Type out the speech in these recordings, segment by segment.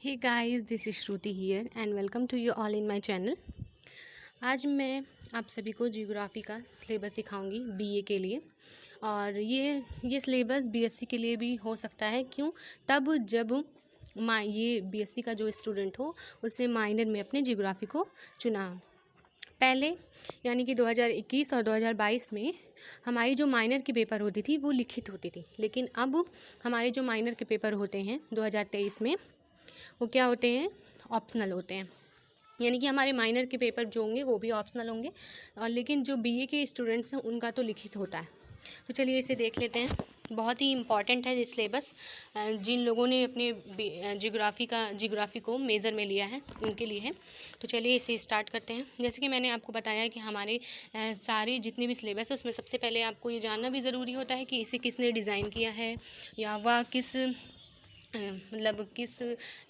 Hey guys, this is Shruti here and welcome to you all in my channel. आज मैं आप सभी को जियोग्राफी का सिलेबस दिखाऊंगी बीए के लिए। और ये सिलेबस बीएससी के लिए भी हो सकता है। क्यों? तब जब ये बीएससी का जो स्टूडेंट हो उसने माइनर में अपने जियोग्राफी को चुना। पहले यानी कि 2021 और 2022 में हमारी जो माइनर की पेपर होती थी वो लिखित होती थी, लेकिन अब हमारे जो माइनर के पेपर होते हैं 2023 में वो क्या होते हैं? ऑप्शनल होते हैं। यानी कि हमारे माइनर के पेपर जो होंगे वो भी ऑप्शनल होंगे, और लेकिन जो बीए के स्टूडेंट्स हैं उनका तो लिखित होता है। तो चलिए इसे देख लेते हैं। बहुत ही इम्पॉर्टेंट है ये सिलेबस। जिन लोगों ने अपने जियोग्राफी को मेज़र में लिया है उनके लिए है। तो चलिए इसे स्टार्ट करते हैं। जैसे कि मैंने आपको बताया कि हमारे सारे जितने भी सिलेबस है उसमें सबसे पहले आपको ये जानना भी ज़रूरी होता है कि इसे किसने डिज़ाइन किया है या वह किस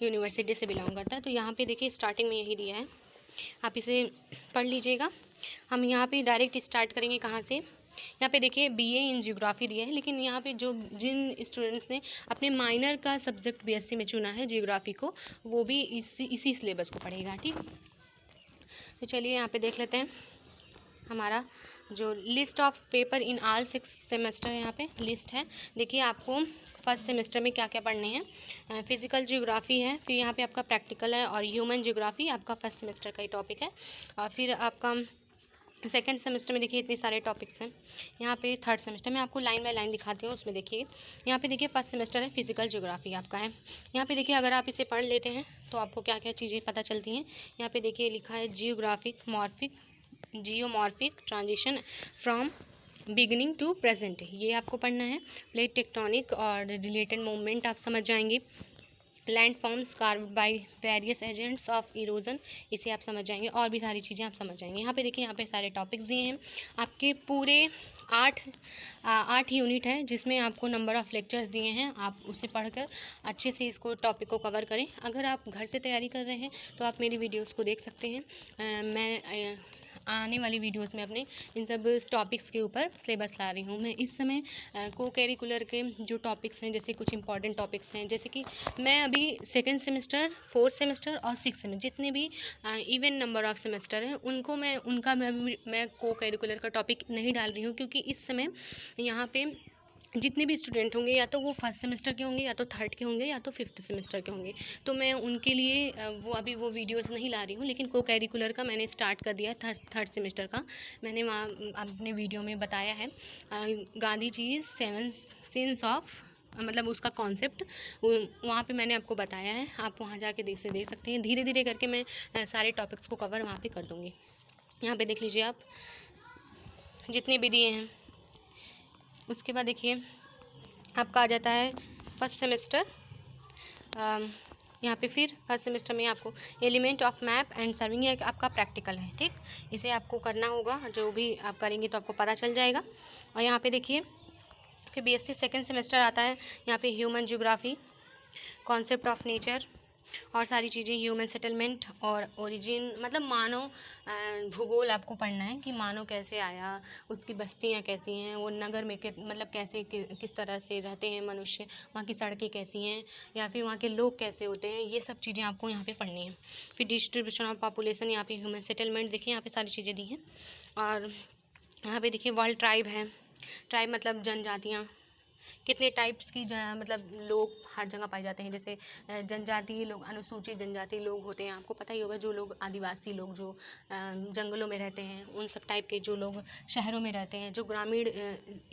यूनिवर्सिटी से बिलोंग करता है। तो यहाँ पे देखिए स्टार्टिंग में यही दिया है, आप इसे पढ़ लीजिएगा। हम यहाँ पे डायरेक्ट स्टार्ट करेंगे कहाँ से? यहाँ पे देखिए बीए इन जियोग्राफी दिया है, लेकिन यहाँ पे जो जिन स्टूडेंट्स ने अपने माइनर का सब्जेक्ट बीएससी में चुना है जियोग्राफी को, वो भी इसी सिलेबस को पढ़ेगा। ठीक, तो चलिए यहाँ पे देख लेते हैं हमारा जो list of paper in all 6 semester. यहाँ पे लिस्ट है। देखिए आपको फर्स्ट सेमेस्टर में क्या क्या पढ़ने हैं। फिजिकल जियोग्राफी है, फिर यहाँ पे आपका प्रैक्टिकल है, और ह्यूमन जियोग्राफी आपका फर्स्ट सेमेस्टर का ही टॉपिक है। और फिर आपका सेकेंड सेमेस्टर में देखिए इतने सारे टॉपिक्स हैं। यहाँ पे थर्ड सेमेस्टर में आपको लाइन बाय लाइन दिखाती हूँ, उसमें देखिए यहाँ पे देखिए फर्स्ट सेमेस्टर है, फिजिकल जियोग्राफी आपका है। यहाँ पे देखिए अगर आप इसे पढ़ लेते हैं तो आपको क्या क्या चीज़ें पता चलती हैं। यहाँ पे देखिए लिखा है geomorphic transition from beginning to present, ये आपको पढ़ना है। प्लेट टेक्टोनिक और रिलेटेड मूवमेंट आप समझ जाएंगे। Land forms carved by various agents of erosion, इसे आप समझ जाएंगे। और भी सारी चीज़ें आप समझ जाएंगे। यहाँ पे देखिए यहाँ पे सारे टॉपिक्स दिए हैं आपके पूरे 8 यूनिट है, जिसमें आपको नंबर ऑफ़ लेक्चर्स दिए हैं। आप उसे पढ़कर अच्छे से इसको टॉपिक को कवर करें। अगर आप घर से तैयारी कर रहे हैं तो आप मेरी वीडियोस को देख सकते हैं। मैं आने वाली वीडियोस में अपने इन सब टॉपिक्स के ऊपर सिलेबस ला रही हूँ। मैं इस समय को करिकुलर के जो टॉपिक्स हैं, जैसे कुछ इंपॉर्टेंट टॉपिक्स हैं, जैसे कि मैं अभी सेकेंड सेमेस्टर, फोर्थ सेमेस्टर और सिक्स सेमेस्टर जितने भी इवन नंबर ऑफ़ सेमेस्टर हैं उनका मैं को करिकुलर का टॉपिक नहीं डाल रही हूँ, क्योंकि इस समय यहाँ पे जितने भी स्टूडेंट होंगे या तो वो फर्स्ट सेमेस्टर के होंगे, या तो थर्ड के होंगे, या तो फिफ्थ सेमेस्टर के होंगे। तो मैं उनके लिए वो वीडियोस नहीं ला रही हूँ। लेकिन को करिकुलर का मैंने स्टार्ट कर दिया थर्ड सेमेस्टर का। मैंने वहाँ अपने वीडियो में बताया है गांधी जी 7 सिंस ऑफ, मतलब उसका कॉन्सेप्ट वहाँ पे मैंने आपको बताया है। आप वहाँ जाके देख सकते हैं। धीरे धीरे करके मैं सारे टॉपिक्स को कवर वहाँ पे कर दूँगी। यहाँ पे देख लीजिए आप जितने भी दिए हैं। उसके बाद देखिए आपका आ जाता है फर्स्ट सेमेस्टर। यहाँ पे फिर फर्स्ट सेमेस्टर में आपको element of map and serving आपका प्रैक्टिकल है। ठीक, इसे आपको करना होगा, जो भी आप करेंगे तो आपको पता चल जाएगा। और यहाँ पे देखिए फिर बीएससी सेकेंड सेमेस्टर आता है। यहाँ पे human geography, concept of nature और सारी चीज़ें, ह्यूमन सेटलमेंट और ओरिजिन, मतलब मानव भूगोल आपको पढ़ना है कि मानव कैसे आया, उसकी बस्तियाँ कैसी हैं, वो नगर में मतलब कैसे किस तरह से रहते हैं मनुष्य, वहाँ की सड़कें कैसी हैं, या फिर वहाँ के लोग कैसे होते हैं। ये सब चीज़ें आपको यहाँ पे पढ़नी है। फिर डिस्ट्रीब्यूशन ऑफ पॉपुलेशन, यहाँ पे ह्यूमन सेटलमेंट, देखिए यहाँ पे सारी चीज़ें दी हैं। और यहाँ पे देखिए वर्ल्ड ट्राइब है। ट्राइब मतलब जनजातियाँ, कितने टाइप्स की मतलब लोग हर जगह पाए जाते हैं। जैसे जनजातीय लोग, अनुसूचित जनजाति लोग होते हैं, आपको पता ही होगा। जो लोग आदिवासी लोग जो जंगलों में रहते हैं, उन सब टाइप के जो लोग शहरों में रहते हैं, जो ग्रामीण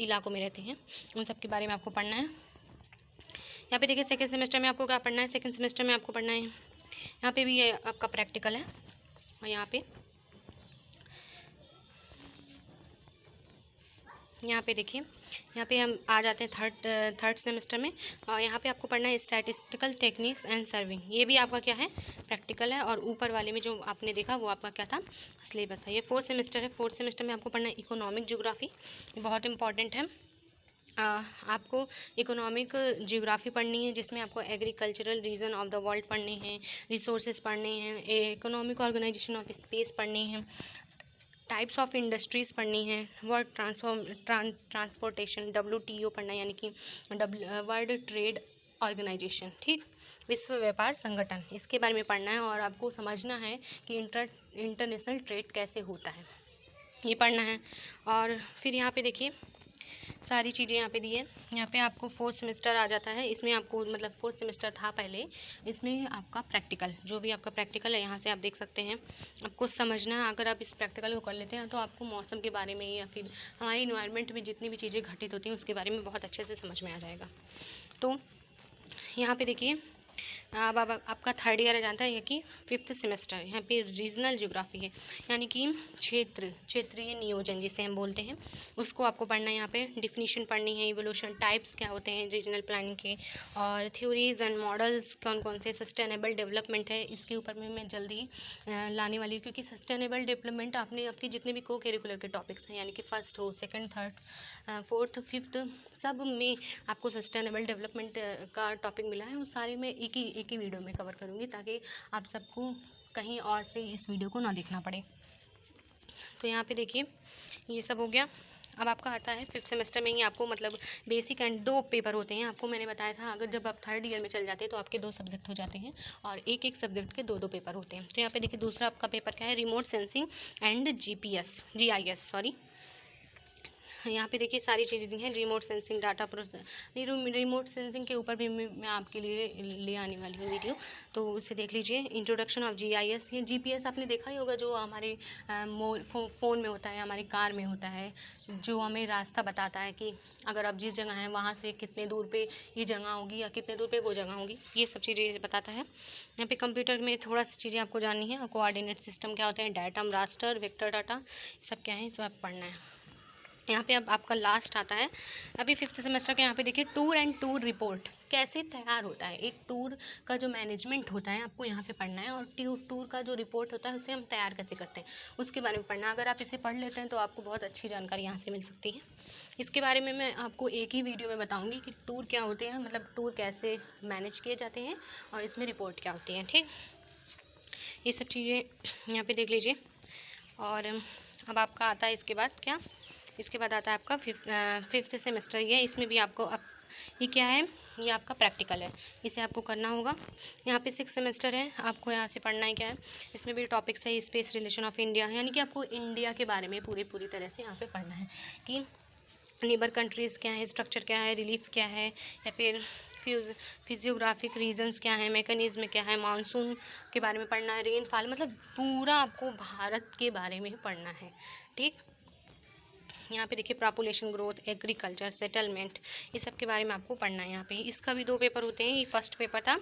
इलाकों में रहते हैं, उन सब के बारे में आपको पढ़ना है। यहाँ पे देखिए सेकेंड सेमेस्टर में आपको क्या पढ़ना है। सेकेंड सेमेस्टर में आपको पढ़ना है, यहाँ पे भी ये आपका प्रैक्टिकल है। और यहाँ पे देखिए यहाँ पे हम आ जाते हैं थर्ड सेमेस्टर में। और यहाँ पे आपको पढ़ना है स्टैटिस्टिकल टेक्निक्स एंड सर्विंग, ये भी आपका क्या है? प्रैक्टिकल है। और ऊपर वाले में जो आपने देखा वो आपका क्या था? सिलेबस था। ये फोर्थ सेमेस्टर है। फोर्थ सेमेस्टर में आपको पढ़ना है इकोनॉमिक जियोग्राफी, बहुत इंपॉर्टेंट है। आपको इकोनॉमिक जियोग्राफी पढ़नी है, जिसमें आपको agricultural region of the world पढ़ने हैं, रिसोर्सेज पढ़ने हैं, इकोनॉमिक ऑर्गेनाइजेशन ऑफ स्पेस पढ़नी है, टाइप्स ऑफ इंडस्ट्रीज़ पढ़नी है, वर्ल्ड ट्रांसपोर्टेशन WTO पढ़ना है, यानी कि वर्ल्ड ट्रेड ऑर्गेनाइजेशन। ठीक, विश्व व्यापार संगठन, इसके बारे में पढ़ना है और आपको समझना है कि इंटरनेशनल ट्रेड कैसे होता है, ये पढ़ना है। और फिर यहाँ पे देखिए सारी चीज़ें यहाँ पे दी है। यहाँ पे आपको फोर्थ सेमेस्टर आ जाता है, इसमें आपको मतलब फोर्थ सेमेस्टर था पहले, इसमें आपका प्रैक्टिकल, जो भी आपका प्रैक्टिकल है यहाँ से आप देख सकते हैं, आपको समझना है। अगर आप इस प्रैक्टिकल को कर लेते हैं तो आपको मौसम के बारे में या फिर हमारे इन्वायरमेंट में जितनी भी चीज़ें घटित होती हैं उसके बारे में बहुत अच्छे से समझ में आ जाएगा। तो यहाँ पे देखिए अब आपका थर्ड ईयर आ जाता है, कि फिफ्थ सेमेस्टर। यहाँ पे रीजनल ज्योग्राफी है, यानी कि क्षेत्रीय नियोजन जिसे हम बोलते हैं, उसको आपको पढ़ना है। यहाँ पे डिफिनीशन पढ़नी है, इवोल्यूशन टाइप्स क्या होते हैं रीजनल प्लानिंग के, और थ्योरीज एंड मॉडल्स कौन कौन से, सस्टेनेबल डेवलपमेंट है, इसके ऊपर में मैं जल्दी लाने वाली हूँ, क्योंकि सस्टेनेबल डेवलपमेंट आपके जितने भी को करिकुलर के टॉपिक्स हैं, यानी कि फर्स्ट हो, सेकेंड, थर्ड, फोर्थ, फिफ्थ, सब में आपको सस्टेनेबल डेवलपमेंट का टॉपिक मिला है। उस सारे में एक ही वीडियो में कवर करूँगी, ताकि आप सबको कहीं और से इस वीडियो को ना देखना पड़े। तो यहाँ पे देखिए ये सब हो गया। अब आपका आता है फिफ्थ सेमेस्टर में ही आपको मतलब बेसिक एंड 2 पेपर होते हैं। आपको मैंने बताया था अगर जब आप थर्ड ईयर में चल जाते हैं तो आपके 2 सब्जेक्ट हो जाते हैं और एक सब्जेक्ट के 2 पेपर होते हैं। तो यहाँ पे देखिए दूसरा आपका पेपर क्या है, remote sensing and GIS sorry. यहाँ पे देखिए सारी चीज़ें दी हैं, remote sensing data process, remote sensing के ऊपर भी मैं आपके लिए ले आने वाली हूँ वीडियो, तो उसे देख लीजिए। इंट्रोडक्शन ऑफ GIS, ये GPS आपने देखा ही होगा, जो हमारे फ़ोन में होता है, हमारी कार में होता है, जो हमें रास्ता बताता है कि अगर आप जिस जगह हैं वहाँ से कितने दूर पे ये जगह होगी या कितने दूर पे वो जगह होगी, ये सब चीज़ें बताता है। यहाँ पे कंप्यूटर में थोड़ा सी चीज़ें आपको जाननी है, कोऑर्डिनेट सिस्टम क्या होते हैं, डाटम, रास्टर, वेक्टर डाटा, सब क्या है, सब आप पढ़ना है। यहाँ पे अब आपका लास्ट आता है अभी फिफ्थ सेमेस्टर के। यहाँ पे देखिए टूर एंड टूर रिपोर्ट कैसे तैयार होता है, एक टूर का जो मैनेजमेंट होता है आपको यहाँ पे पढ़ना है, और टूर का जो रिपोर्ट होता है उसे हम तैयार कैसे करते हैं उसके बारे में पढ़ना है। अगर आप इसे पढ़ लेते हैं तो आपको बहुत अच्छी जानकारी यहाँ से मिल सकती है। इसके बारे में मैं आपको एक ही वीडियो में बताऊँगी कि टूर क्या होते हैं, मतलब टूर कैसे मैनेज किए जाते हैं और इसमें रिपोर्ट क्या होती है। ठीक, ये सब चीज़ें यहाँ पर देख लीजिए। और अब आपका आता है इसके बाद क्या, इसके बाद आता है आपका फिफ्थ सेमेस्टर। ये इसमें भी आपको ये क्या है, ये आपका प्रैक्टिकल है, इसे आपको करना होगा। यहाँ पे सिक्स सेमेस्टर है, आपको यहाँ से पढ़ना है क्या है, इसमें भी टॉपिक्स है स्पेस रिलेशन ऑफ इंडिया, यानी कि आपको इंडिया के बारे में पूरी तरह से यहाँ पे पढ़ना है कि नेबर कंट्रीज़ क्या है, स्ट्रक्चर क्या है, रिलीफ क्या है, या फिर फिजियोग्राफिक रीजन्स क्या है, मैकेनिज्म क्या है, मानसून के बारे में पढ़ना है, रेनफॉल, मतलब पूरा आपको भारत के बारे में पढ़ना है। ठीक, यहाँ पे देखिए पॉपुलेशन ग्रोथ, एग्रीकल्चर, सेटलमेंट, ये सब के बारे में आपको पढ़ना है। यहाँ पे इसका भी 2 पेपर होते हैं, ये फर्स्ट पेपर था।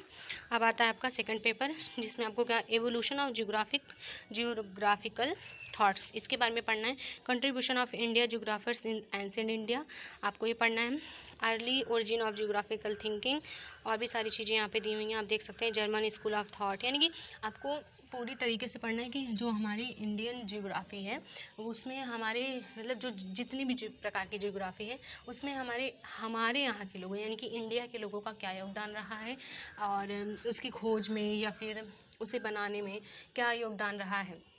अब आता है आपका सेकंड पेपर, जिसमें आपको क्या, एवोल्यूशन ऑफ जियोग्राफिकल थॉट्स, इसके बारे में पढ़ना है। Contribution of India geographers in ancient India, आपको ये पढ़ना है। Early origin of geographical thinking, और भी सारी चीज़ें यहाँ पे दी हुई हैं, आप देख सकते हैं। जर्मन स्कूल ऑफ थॉट, यानी कि आपको पूरी तरीके से पढ़ना है कि जो हमारी इंडियन जियोग्राफी है उसमें हमारे मतलब जो जितनी भी प्रकार की जियोग्राफी है उसमें हमारे यहाँ के लोगों यानी कि इंडिया के लोगों का क्या योगदान रहा है, और उसकी खोज में या फिर उसे बनाने में क्या योगदान रहा है,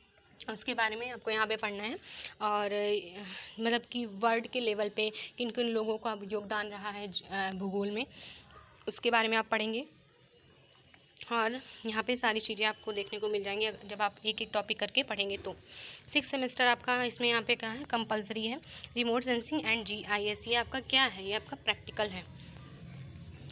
उसके बारे में आपको यहाँ पे पढ़ना है। और मतलब कि वर्ल्ड के लेवल पे किन किन लोगों का योगदान रहा है भूगोल में, उसके बारे में आप पढ़ेंगे। और यहाँ पे सारी चीज़ें आपको देखने को मिल जाएंगी जब आप एक टॉपिक करके पढ़ेंगे। तो सिक्स सेमेस्टर आपका इसमें यहाँ पे क्या है, कंपलसरी है, रिमोट सेंसिंग एंड GIS, ये आपका क्या है, ये आपका प्रैक्टिकल है।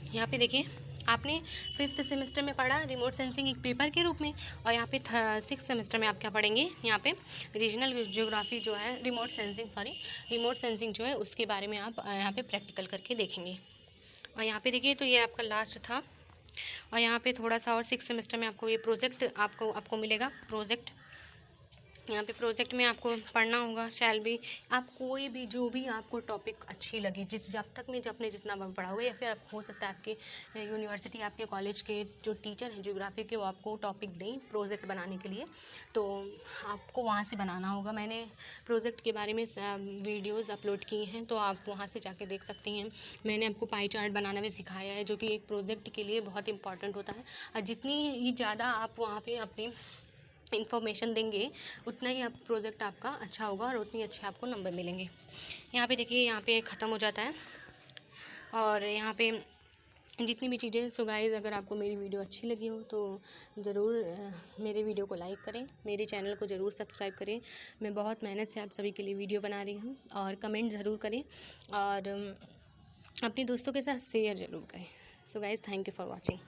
यहाँ पे देखिए आपने फिफ्थ सेमेस्टर में पढ़ा रिमोट सेंसिंग एक पेपर के रूप में, और यहाँ पे सिक्स सेमेस्टर में आप क्या पढ़ेंगे, यहाँ पे रीजनल ज्योग्राफी जो है, रिमोट सेंसिंग जो है उसके बारे में आप यहाँ पे प्रैक्टिकल करके देखेंगे। और यहाँ पे देखिए तो ये आपका लास्ट था। और यहाँ पे थोड़ा सा और सिक्स सेमेस्टर में आपको ये प्रोजेक्ट आपको मिलेगा, प्रोजेक्ट। यहाँ पे प्रोजेक्ट में आपको पढ़ना होगा। शैल भी आप कोई भी जो भी आपको टॉपिक अच्छी लगी जब तक में आपने जितना पढ़ाओगे, या फिर आप हो सकता है आपके यूनिवर्सिटी आपके कॉलेज के जो टीचर हैं ज्योग्राफी के वो आपको टॉपिक दें प्रोजेक्ट बनाने के लिए, तो आपको वहाँ से बनाना होगा। मैंने प्रोजेक्ट के बारे में वीडियोज़ अपलोड की हैं, तो आप वहाँ से जाके देख सकती हैं। मैंने आपको पाई चार्ट बनाना भी सिखाया है, जो कि एक प्रोजेक्ट के लिए बहुत इंपॉर्टेंट होता है। और जितनी ज़्यादा आप वहाँ पे अपनी इन्फॉर्मेशन देंगे उतना ही आप प्रोजेक्ट आपका अच्छा होगा और उतनी अच्छे आपको नंबर मिलेंगे। यहाँ पे देखिए यहाँ पे ख़त्म हो जाता है। और यहाँ पे जितनी भी चीज़ें। सो गाइस, अगर आपको मेरी वीडियो अच्छी लगी हो तो ज़रूर मेरे वीडियो को लाइक करें, मेरे चैनल को ज़रूर सब्सक्राइब करें। मैं बहुत मेहनत से आप सभी के लिए वीडियो बना रही हूँ, और कमेंट ज़रूर करें, और अपने दोस्तों के साथ शेयर ज़रूर करें। So guys, thank you for watching.